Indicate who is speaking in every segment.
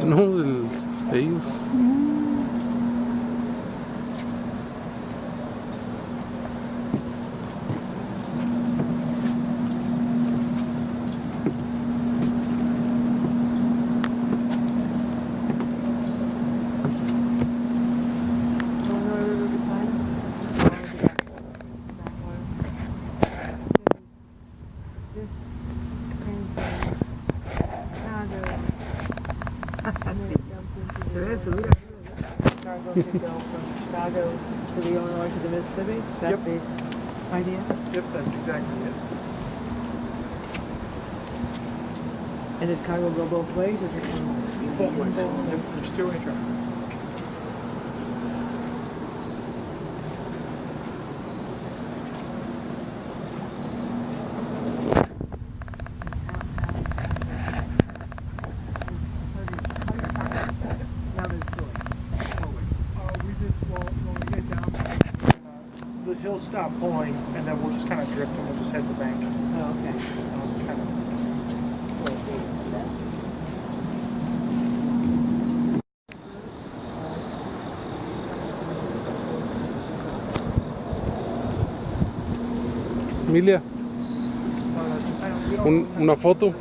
Speaker 1: No, ellos.
Speaker 2: Could go from Chicago to the Illinois to the Mississippi? Is that the idea?
Speaker 3: Yep, that's exactly it.
Speaker 2: And did cargo go both ways? Or is it
Speaker 3: Both ways. Yep, there's two-way traffic. He'll stop pulling, and then we'll just kind of drift, and we'll just head the bank.
Speaker 2: Oh, okay.
Speaker 3: And we'll just kind of.
Speaker 1: Emilia, una foto.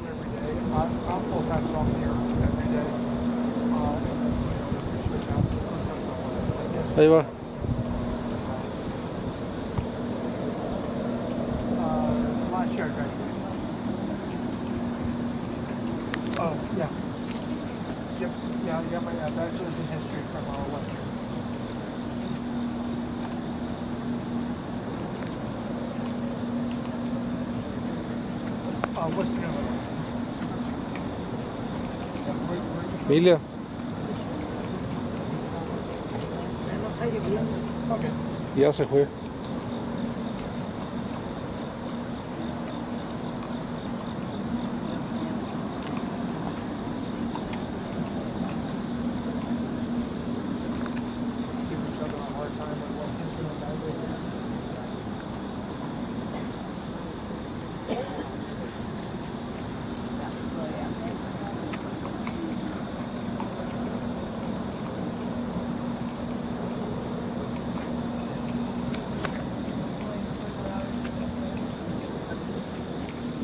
Speaker 3: I'll full time from here every day.
Speaker 1: Ahí va.
Speaker 3: Last year, right? Oh, yeah. Yep, yeah, I got my bachelor's in history from Western. Western Illinois.
Speaker 1: Emilia.
Speaker 3: Okay.
Speaker 1: Ya se fue.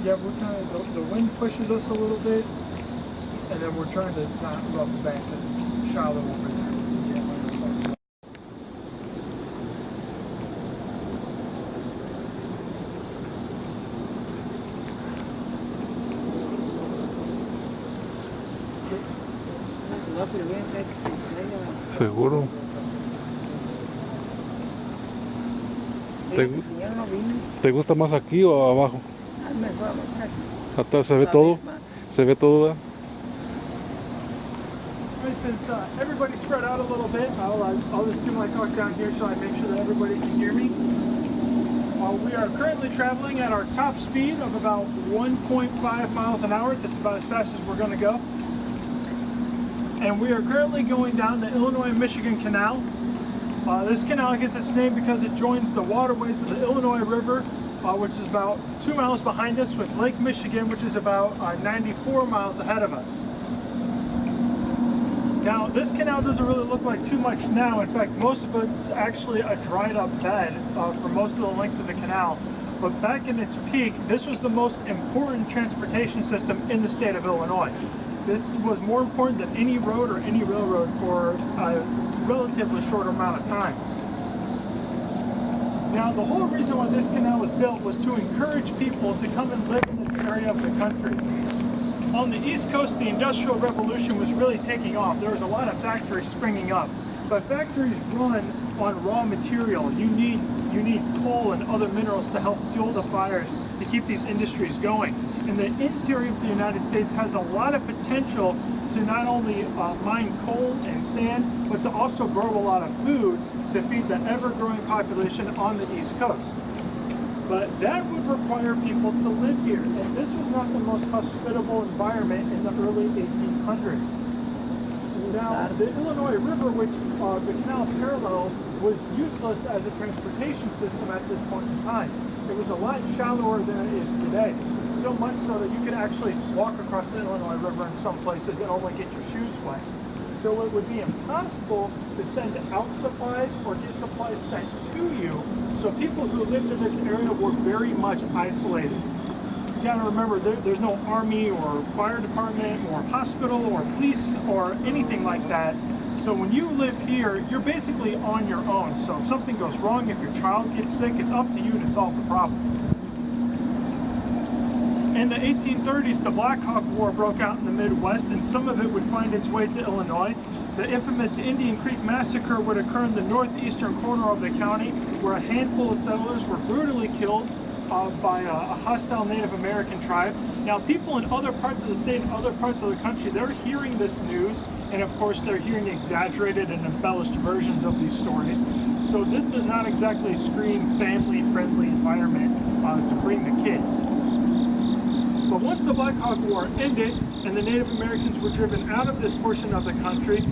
Speaker 3: Yeah, we're kind of, the wind pushes us a little bit, and then we're trying to not rub the bank because it's shallow over there.
Speaker 1: Seguro. ¿Te gusta más aquí o abajo? Hasta se ve todo. Se ve todo.
Speaker 3: All right, since everybody's spread out a little bit, I'll just do my talk down here so I make sure that everybody can hear me. We are currently traveling at our top speed of about 1.5 miles an hour. That's about as fast as we're going to go. And we are currently going down the Illinois-Michigan Canal. This canal gets its name because it joins the waterways of the Illinois River, which is about 2 miles behind us, with Lake Michigan, which is about 94 miles ahead of us. Now, this canal doesn't really look like too much now. In fact, most of it's actually a dried up bed for most of the length of the canal. But back in its peak, this was the most important transportation system in the state of Illinois. This was more important than any road or any railroad for a relatively short amount of time. Now, the whole reason why this canal was built was to encourage people to come and live in this area of the country. On the East Coast, the Industrial Revolution was really taking off. There was a lot of factories springing up. But factories run on raw material. You need coal and other minerals to help fuel the fires to keep these industries going. And the interior of the United States has a lot of potential to not only mine coal and sand, but to also grow a lot of food to feed the ever-growing population on the East Coast. But that would require people to live here, and this was not the most hospitable environment in the early 1800s. Now, the Illinois River, which the canal parallels, was useless as a transportation system at this point in time. It was a lot shallower than it is today. so much so that you could actually walk across the Illinois River in some places and only get your shoes wet. So it would be impossible to send out supplies or get supplies sent to you. So people who lived in this area were very much isolated. You gotta remember, there's no army or fire department or hospital or police or anything like that. So when you live here, you're basically on your own. So if something goes wrong, if your child gets sick, it's up to you to solve the problem. In the 1830s, the Black Hawk War broke out in the Midwest, and some of it would find its way to Illinois. The infamous Indian Creek Massacre would occur in the northeastern corner of the county, where a handful of settlers were brutally killed by a hostile Native American tribe. Now, people in other parts of the state and other parts of the country, they're hearing this news, and of course they're hearing exaggerated and embellished versions of these stories. So this does not exactly scream family-friendly environment to bring the kids. But once the Black Hawk War ended and the Native Americans were driven out of this portion of the country,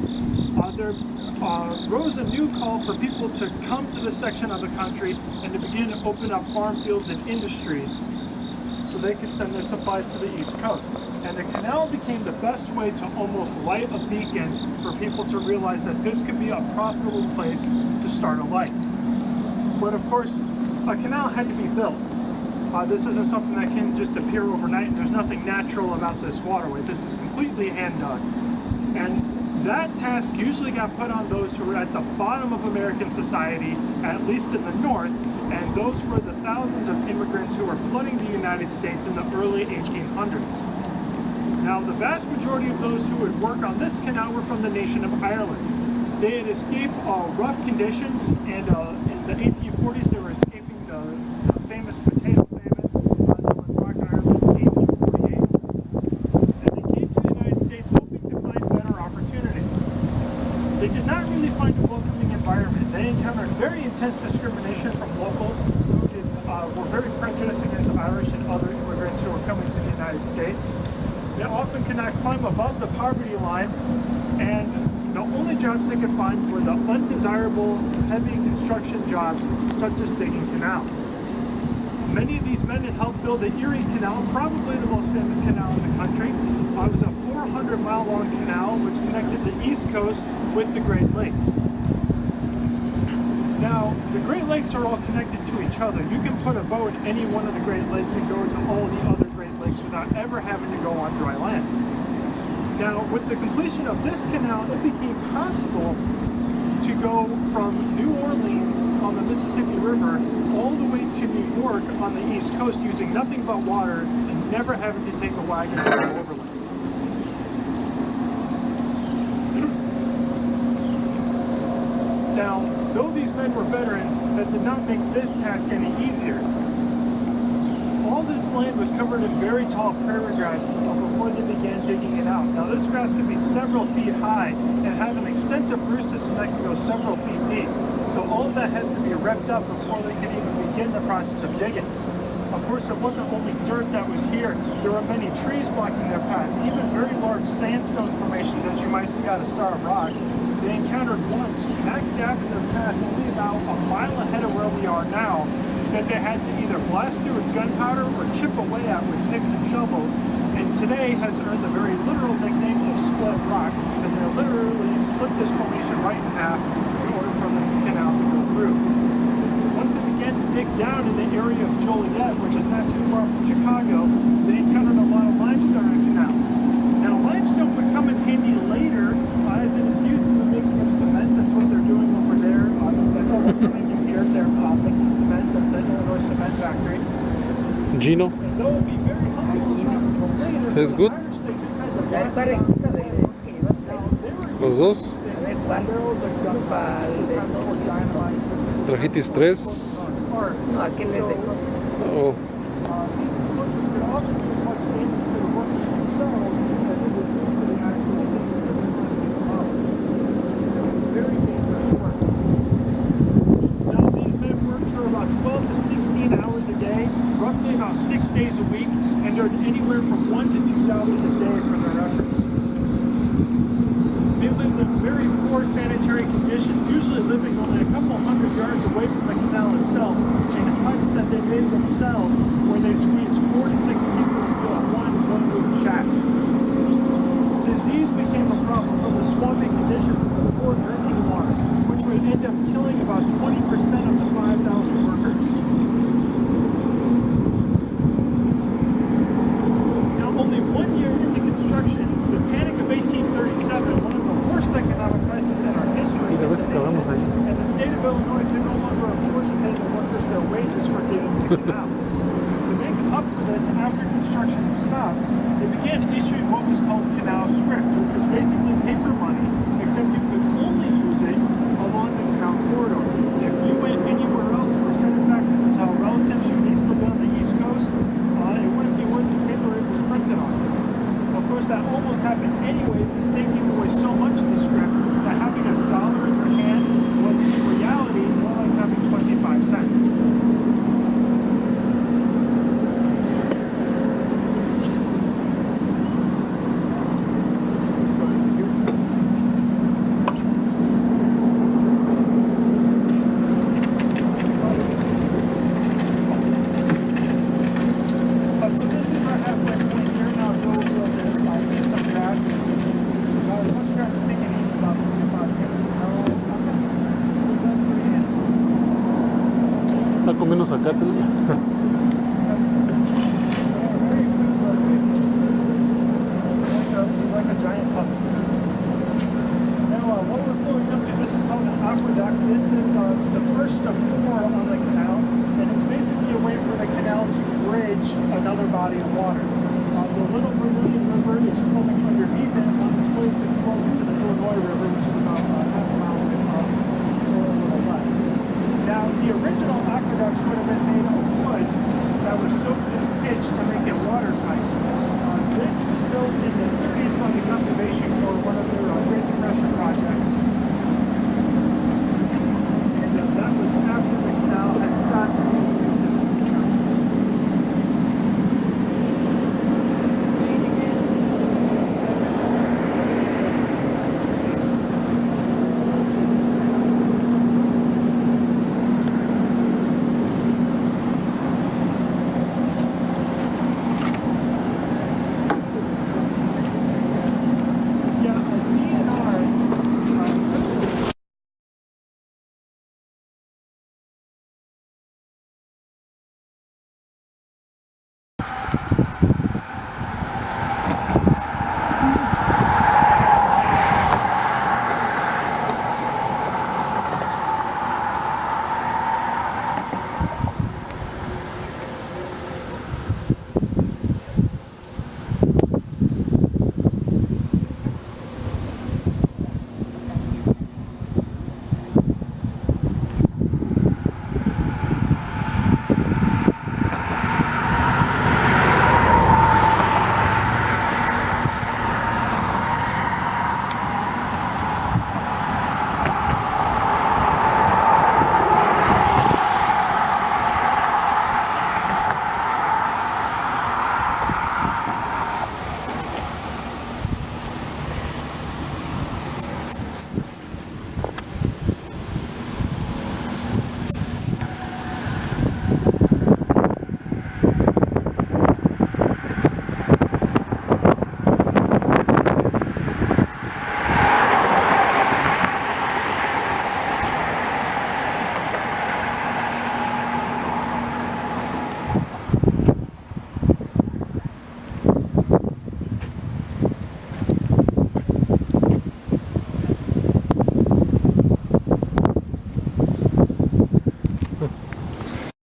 Speaker 3: there rose a new call for people to come to this section of the country and to begin to open up farm fields and industries so they could send their supplies to the East Coast. And the canal became the best way to almost light a beacon for people to realize that this could be a profitable place to start a life. But of course, a canal had to be built. This isn't something that can just appear overnight, and there's nothing natural about this waterway. This is completely hand-dug. And that task usually got put on those who were at the bottom of American society, at least in the north, and those were the thousands of immigrants who were flooding the United States in the early 1800s. Now, the vast majority of those who would work on this canal were from the nation of Ireland. They had escaped rough conditions, and in the 1840s they were escaping the famous potato very intense discrimination from locals who were very prejudiced against Irish and other immigrants who were coming to the United States. They often could not climb above the poverty line, and the only jobs they could find were the undesirable heavy construction jobs such as digging canals. Many of these men had helped build the Erie Canal, probably the most famous canal in the country. It was a 400-mile-long canal which connected the East Coast with the Great Lakes. Now, the Great Lakes are all connected to each other. You can put a boat in any one of the Great Lakes and go to all the other Great Lakes without ever having to go on dry land. Now, with the completion of this canal, it became possible to go from New Orleans on the Mississippi River all the way to New York on the East Coast using nothing but water and never having to take a wagon to go overland. Now, though these men were veterans, that did not make this task any easier. All this land was covered in very tall prairie grass before they began digging it out. Now, this grass can be several feet high and have an extensive root system that can go several feet deep. So all of that has to be ripped up before they could even begin the process of digging. Of course, it wasn't only dirt that was here. There were many trees blocking their path, even very large sandstone formations that you might see out of Star of Rock. They encountered one smack dab in their path only about a mile ahead of where we are now that they had to either blast through with gunpowder or chip away at with picks and shovels, and today has earned the very literal nickname of Split Rock, as they literally split this formation right in half in order for the canal to go through. Once they began to dig down in the area of Joliet, which is not too far from Chicago, they encountered a lot of limestone in the canal. Now, limestone would come in handy later as it is used in the making of cement. That's what they're doing over there. That's all they're doing in here. They're making cement. That's the Illinois Cement Factory.
Speaker 1: Gino,
Speaker 3: And though it would be very humble later,
Speaker 1: ¿es good? ¿Los dos? ¿Trajitis tres?
Speaker 2: No, aquí les dejo.
Speaker 1: Oh.
Speaker 3: Roughly about 6 days a week, and earned anywhere from $1 to $2 a day for their efforts. They lived in very poor sanitary conditions, usually living only a couple hundred yards away from the canal itself, in huts that they made themselves, where they squeezed 4 to 6 people end up killing about 20% of the 5,000 workers. Now, only 1 year into construction, the Panic of 1837, one of the worst economic crises in our history, and the state of Illinois could no longer afford to pay the workers their wages for giving the canal. To make up for this, after construction was stopped, they began issuing what was called canal script, which was basically paper money, except you could only use it along the canal corridor. If you went anywhere else or sent it back to relatives who may still be on the East Coast, it wouldn't be worth the paper it was printed on. Of course, that almost happened anyways. The state gave away so much of the script that having a dollar in your hand was in reality more like having 25 cents.
Speaker 1: Está comiendo zacate, ¿no?
Speaker 3: Like a giant puppet. Now, what we're filling up, and this is called an aqueduct. This is the first of 4